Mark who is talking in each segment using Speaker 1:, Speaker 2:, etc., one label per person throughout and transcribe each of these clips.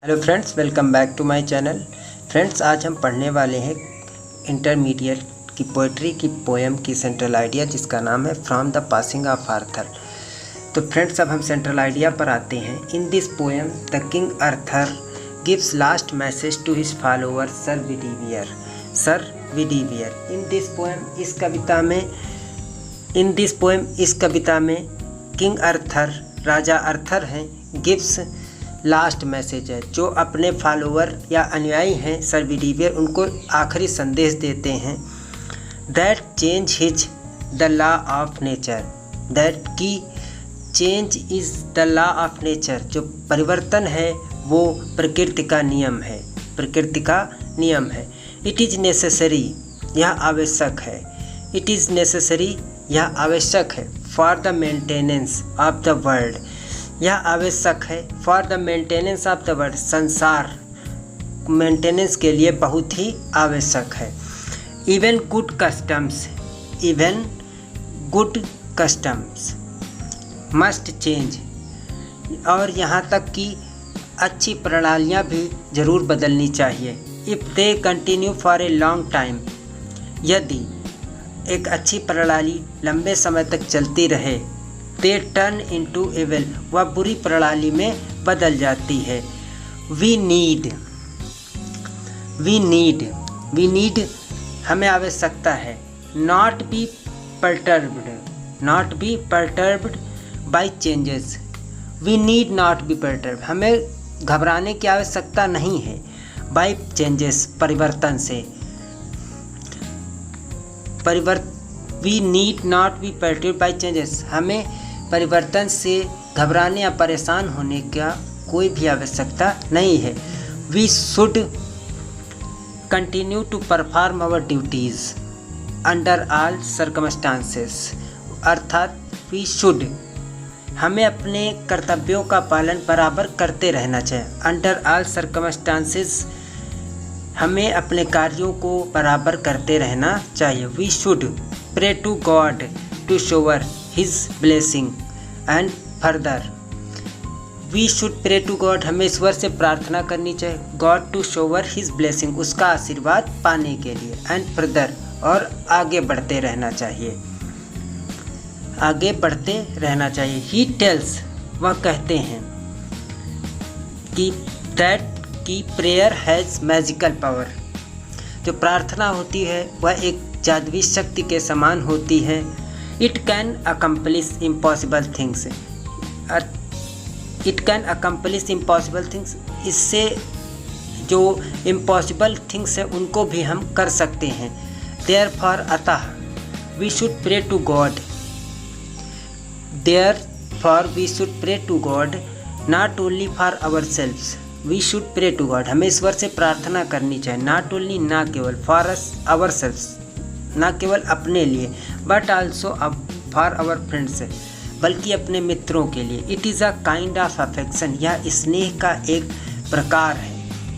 Speaker 1: Hello friends, welcome back to my channel. Friends, आज हम पढ़ने वाले हैं इंटरमीडिएट की पोइट्री की पोएम की सेंट्रल आइडिया, जिसका नाम है from the passing of Arthur. तो फ्रेंड्स, अब हम सेंट्रल आइडिया पर आते हैं। In this poem the king Arthur gives last message to his follower sir Bedivere. In this poem इस कविता में किंग आर्थर, राजा आर्थर हैं, गिव्स लास्ट मैसेज है, जो अपने फॉलोअर या अनुयायी हैं सर विडीवियर, उनको आखिरी संदेश देते हैं। That change is the law of nature, that की change is the law of nature, जो परिवर्तन है वो प्रकृति का नियम है। इट इज़ नेसेसरी, यह आवश्यक है। इट इज़ नेसेसरी, यह आवश्यक है। For the maintenance of the world, यह आवश्यक है। For the maintenance of the world, संसार मेंटेनेंस के लिए बहुत ही आवश्यक है। Even good customs must change, और यहाँ तक कि अच्छी प्रणालियाँ भी ज़रूर बदलनी चाहिए। If they continue for a long time, यदि एक अच्छी प्रणाली लंबे समय तक चलती रहे, दे टर्न इंटू एविल, वह बुरी प्रणाली में बदल जाती है। वी नीड हमें आवश्यकता है। Not be perturbed by changes, we need not be perturbed, हमें घबराने की आवश्यकता नहीं है। बाई चेंजेस, परिवर्तन से। We need not be perturbed by changes, हमें परिवर्तन से घबराने या परेशान होने का कोई भी आवश्यकता नहीं है। We should continue to perform our duties under all circumstances, अर्थात वी शुड, हमें अपने कर्तव्यों का पालन बराबर करते रहना चाहिए। अंडर ऑल सर्कमस्टांसेस, हमें अपने कार्यों को बराबर करते रहना चाहिए। We should pray to God to shower his blessing and further, we should pray to God, हमें ईश्वर से प्रार्थना करनी चाहिए। God to shower his blessing, उसका आशीर्वाद पाने के लिए। एंड फर्दर, और आगे बढ़ते रहना चाहिए। ही टेल्स, वह कहते हैं कि दैट की प्रेयर हैज़ मैजिकल पावर, जो प्रार्थना होती है वह एक जादुई शक्ति के समान होती है। It can accomplish impossible things, इससे जो इम्पॉसिबल थिंग्स है उनको भी हम कर सकते हैं। देयरफॉर, अतः, we should pray to God not only for ourselves, we should pray to God, हमें ईश्वर से प्रार्थना करनी चाहिए। नॉट ओनली, ना केवल, फॉर अस आवरसेल्व्स, ना केवल अपने लिए, but also for our friends, बल्कि अपने मित्रों के लिए। It is a kind of affection, यह स्नेह का एक प्रकार है।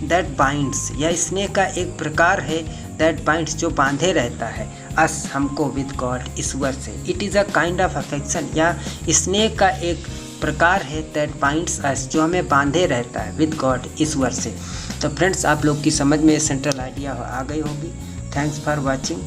Speaker 1: दैट बाइंड्स, यह स्नेह का एक प्रकार है। दैट बाइंड्स, जो बांधे रहता है। अस, हमको, विद गॉड, ईश्वर से। It is a kind of affection, यह स्नेह का एक प्रकार है। दैट बाइंड्स अस, जो हमें बांधे रहता है, विद गॉड, ईश्वर से। तो फ्रेंड्स, आप लोग की समझ में सेंट्रल आइडिया आ गई होगी। Thanks for watching.